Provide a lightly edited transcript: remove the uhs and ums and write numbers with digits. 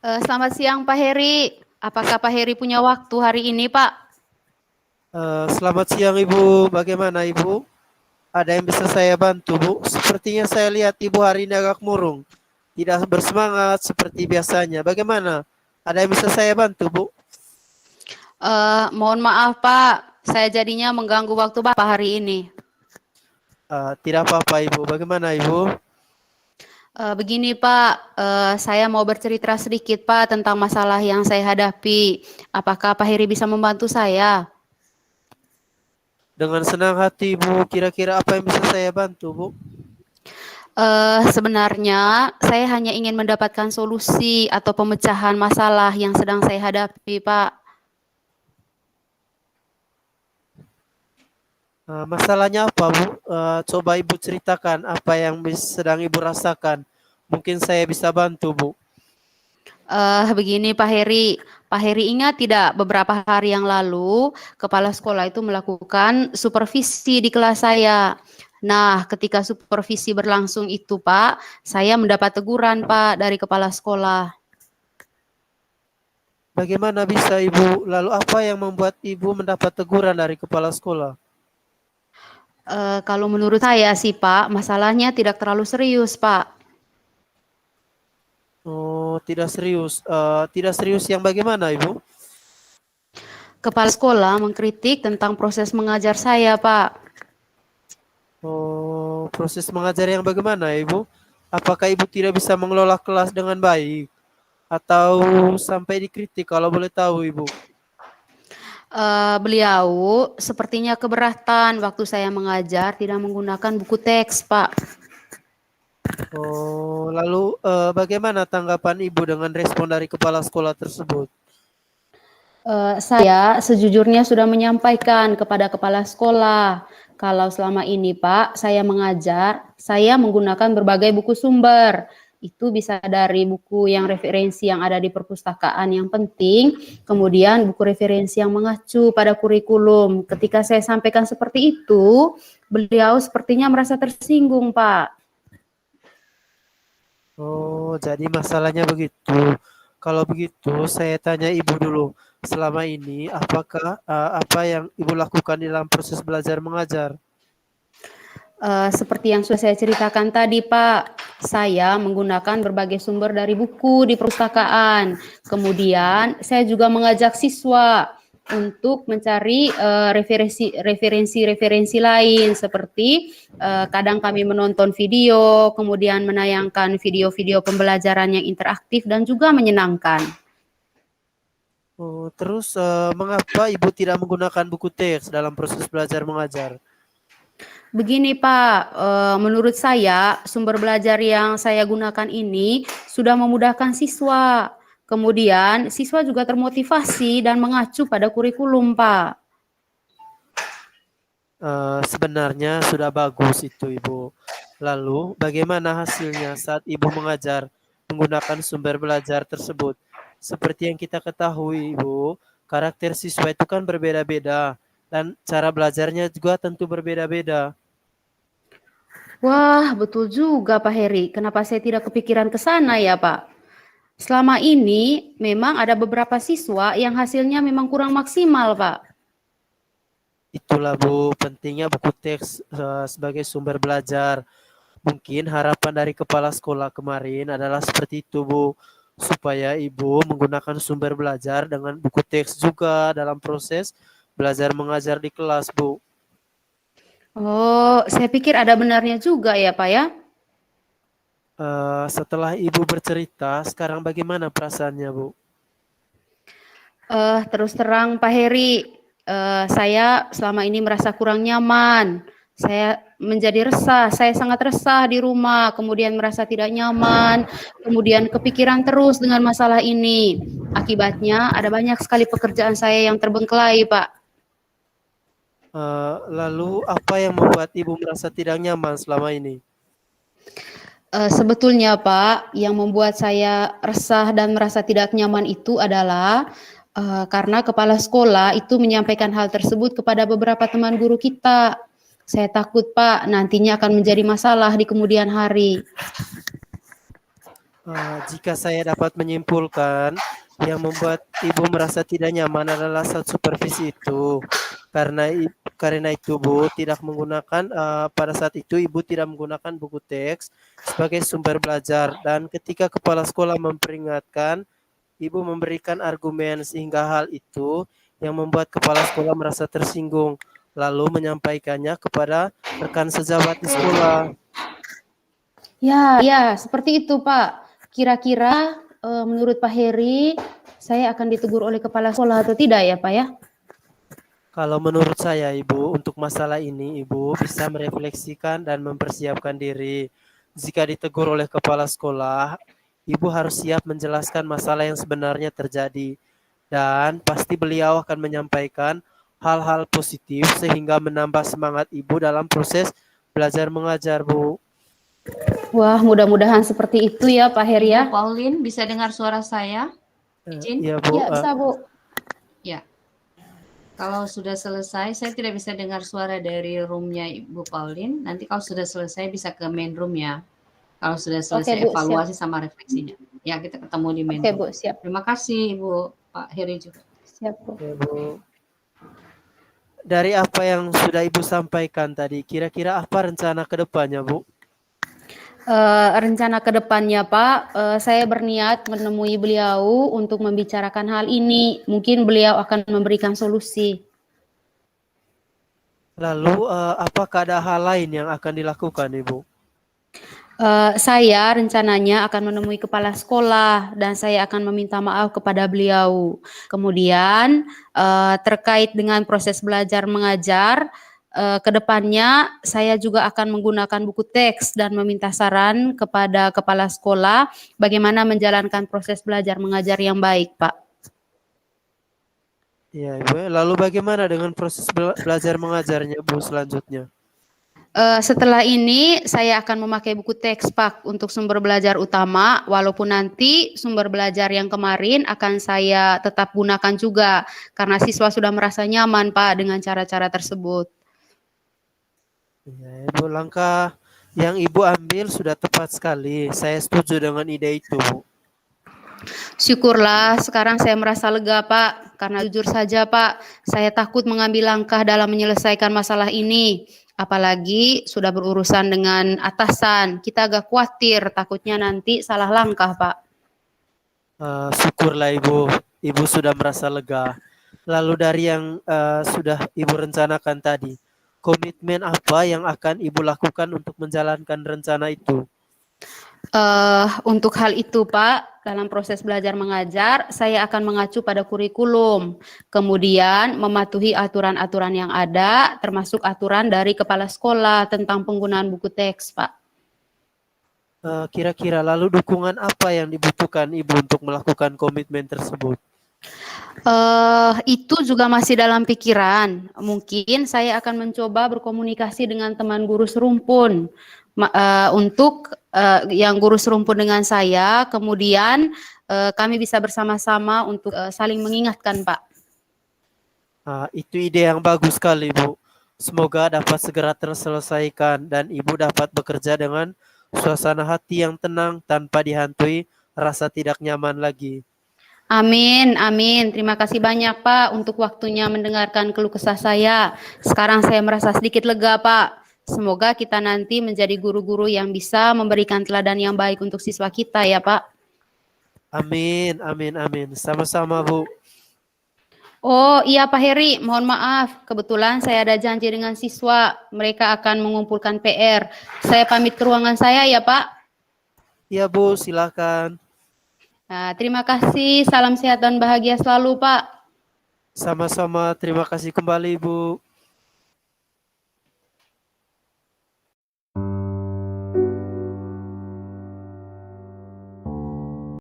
Selamat siang Pak Heri. Apakah Pak Heri punya waktu hari ini, Pak? Selamat siang Ibu, bagaimana Ibu? Ada yang bisa saya bantu Bu? Sepertinya saya lihat Ibu hari ini agak murung, tidak bersemangat seperti biasanya. Bagaimana? Ada yang bisa saya bantu Bu? Mohon maaf, Pak. Saya jadinya mengganggu waktu Bapak hari ini. Tidak apa-apa Ibu, bagaimana Ibu? Begini, Pak. Saya mau bercerita sedikit, Pak, tentang masalah yang saya hadapi. Apakah Pak Heri bisa membantu saya? Dengan senang hati Bu, kira-kira apa yang bisa saya bantu Bu? Sebenarnya saya hanya ingin mendapatkan solusi atau pemecahan masalah yang sedang saya hadapi, Pak. Masalahnya apa Bu? Coba Ibu ceritakan apa yang sedang Ibu rasakan. Mungkin saya bisa bantu Bu. Begini Pak Heri ingat tidak beberapa hari yang lalu kepala sekolah itu melakukan supervisi di kelas saya. Nah, ketika supervisi berlangsung itu Pak, saya mendapat teguran Pak dari kepala sekolah. Bagaimana bisa Ibu? Lalu apa yang membuat Ibu mendapat teguran dari kepala sekolah? Kalau menurut saya sih Pak, masalahnya tidak terlalu serius Pak. Oh, tidak serius. Tidak serius yang bagaimana, Ibu? Kepala sekolah mengkritik tentang proses mengajar saya Pak. Oh, proses mengajar yang bagaimana, Ibu? Apakah Ibu tidak bisa mengelola kelas dengan baik? Atau sampai dikritik kalau boleh tahu, Ibu? Beliau sepertinya keberatan waktu saya mengajar tidak menggunakan buku teks Pak. Oh, lalu bagaimana tanggapan Ibu dengan respon dari kepala sekolah tersebut? Saya sejujurnya sudah menyampaikan kepada kepala sekolah kalau selama ini Pak saya mengajar, saya menggunakan berbagai buku sumber. Itu bisa dari buku yang referensi yang ada di perpustakaan yang penting, kemudian buku referensi yang mengacu pada kurikulum. Ketika saya sampaikan seperti itu, beliau sepertinya merasa tersinggung, Pak. Oh, jadi masalahnya begitu. Kalau begitu, saya tanya Ibu dulu. Selama ini, apakah apa yang Ibu lakukan dalam proses belajar mengajar? Seperti yang sudah saya ceritakan tadi, Pak, saya menggunakan berbagai sumber dari buku di perpustakaan. Kemudian, saya juga mengajak siswa untuk mencari referensi lain seperti kadang kami menonton video, kemudian menayangkan video-video pembelajaran yang interaktif dan juga menyenangkan. Oh, terus mengapa Ibu tidak menggunakan buku teks dalam proses belajar mengajar? Begini Pak, menurut saya sumber belajar yang saya gunakan ini sudah memudahkan siswa. Kemudian siswa juga termotivasi dan mengacu pada kurikulum Pak. Sebenarnya sudah bagus itu Ibu. Lalu, bagaimana hasilnya saat Ibu mengajar menggunakan sumber belajar tersebut? Seperti yang kita ketahui Ibu, karakter siswa itu kan berbeda-beda dan cara belajarnya juga tentu berbeda-beda. Wah, betul juga Pak Heri. Kenapa saya tidak kepikiran ke sana ya Pak? Selama ini memang ada beberapa siswa yang hasilnya memang kurang maksimal Pak. Itulah Bu, pentingnya buku teks sebagai sumber belajar. Mungkin harapan dari kepala sekolah kemarin adalah seperti itu Bu, supaya Ibu menggunakan sumber belajar dengan buku teks juga dalam proses belajar mengajar di kelas Bu. Oh, saya pikir ada benarnya juga ya Pak ya. Setelah Ibu bercerita, sekarang bagaimana perasaannya Bu? Terus terang Pak Heri, saya selama ini merasa kurang nyaman. Saya menjadi resah, saya sangat resah di rumah, kemudian merasa tidak nyaman, kemudian kepikiran terus dengan masalah ini. Akibatnya ada banyak sekali pekerjaan saya yang terbengkelai, Pak. Lalu apa yang membuat Ibu merasa tidak nyaman selama ini? Sebetulnya Pak, yang membuat saya resah dan merasa tidak nyaman itu adalah karena kepala sekolah itu menyampaikan hal tersebut kepada beberapa teman guru kita. Saya takut Pak, nantinya akan menjadi masalah di kemudian hari. Jika saya dapat menyimpulkan, yang membuat ibu merasa tidak nyaman adalah saat supervisi itu. Karena itu Bu tidak menggunakan pada saat itu ibu tidak menggunakan buku teks sebagai sumber belajar, dan ketika kepala sekolah memperingatkan, ibu memberikan argumen sehingga hal itu yang membuat kepala sekolah merasa tersinggung, lalu menyampaikannya kepada rekan sejawat di sekolah. Ya, ya, seperti itu, Pak. Kira-kira menurut Pak Heri, saya akan ditegur oleh kepala sekolah atau tidak ya, Pak ya? Kalau menurut saya, Ibu, untuk masalah ini, Ibu bisa merefleksikan dan mempersiapkan diri. Jika ditegur oleh kepala sekolah, Ibu harus siap menjelaskan masalah yang sebenarnya terjadi. Dan pasti beliau akan menyampaikan hal-hal positif sehingga menambah semangat Ibu dalam proses belajar mengajar, Bu. Wah, mudah-mudahan seperti itu ya, Pak Heri ya. Ibu Pauline, bisa dengar suara saya? Izin? Iya, Bu. Ya, bisa, Bu. Ya. Kalau sudah selesai, saya tidak bisa dengar suara dari roomnya Ibu Pauline. Nanti kalau sudah selesai bisa ke main room ya. Kalau sudah selesai Bu, evaluasi sama refleksinya. Ya, kita ketemu di main Oke, room. Bu, siap. Terima kasih Ibu, Pak Heri juga. Siap, Bu. Ya, Bu. Dari apa yang sudah Ibu sampaikan tadi, kira-kira apa rencana ke depannya, Bu? Rencana ke depannya, Pak, saya berniat menemui beliau untuk membicarakan hal ini. Mungkin beliau akan memberikan solusi. Lalu, apakah ada hal lain yang akan dilakukan, Ibu? Saya rencananya akan menemui kepala sekolah dan saya akan meminta maaf kepada beliau. Kemudian terkait dengan proses belajar mengajar, ke depannya saya juga akan menggunakan buku teks dan meminta saran kepada kepala sekolah bagaimana menjalankan proses belajar mengajar yang baik, Pak. Ya, Ibu. Lalu bagaimana dengan proses belajar mengajarnya, Bu, selanjutnya? Setelah ini saya akan memakai buku teks, Pak, untuk sumber belajar utama, walaupun nanti sumber belajar yang kemarin akan saya tetap gunakan juga, karena siswa sudah merasa nyaman, Pak, dengan cara-cara tersebut. Ya, Ibu, langkah yang Ibu ambil sudah tepat sekali. Saya setuju dengan ide itu, Bu. Syukurlah, sekarang saya merasa lega, Pak, karena jujur saja, Pak, saya takut mengambil langkah dalam menyelesaikan masalah ini. Apalagi sudah berurusan dengan atasan, kita agak khawatir, takutnya nanti salah langkah, Pak. Syukurlah Ibu, Ibu sudah merasa lega. Lalu dari yang sudah Ibu rencanakan tadi, komitmen apa yang akan Ibu lakukan untuk menjalankan rencana itu? Untuk hal itu, Pak, dalam proses belajar mengajar, saya akan mengacu pada kurikulum, kemudian mematuhi aturan-aturan yang ada, termasuk aturan dari kepala sekolah tentang penggunaan buku teks, Pak. Kira-kira lalu dukungan apa yang dibutuhkan Ibu untuk melakukan komitmen tersebut? Itu juga masih dalam pikiran. Mungkin saya akan mencoba berkomunikasi dengan teman guru serumpun untuk yang guru serumpun dengan saya. Kemudian kami bisa bersama-sama untuk saling mengingatkan, Pak. Itu ide yang bagus sekali, Bu. Semoga dapat segera terselesaikan dan Ibu dapat bekerja dengan suasana hati yang tenang tanpa dihantui rasa tidak nyaman lagi. Amin, amin. Terima kasih banyak, Pak, untuk waktunya mendengarkan keluh kesah saya. Sekarang saya merasa sedikit lega, Pak. Semoga kita nanti menjadi guru-guru yang bisa memberikan teladan yang baik untuk siswa kita, ya, Pak. Amin, amin, amin. Sama-sama, Bu. Oh iya, Pak Heri, mohon maaf. Kebetulan saya ada janji dengan siswa. Mereka akan mengumpulkan PR. Saya pamit ke ruangan saya, ya, Pak. Iya, Bu, silakan. Nah, terima kasih. Salam sehat dan bahagia selalu, Pak. Sama-sama, terima kasih kembali, Bu.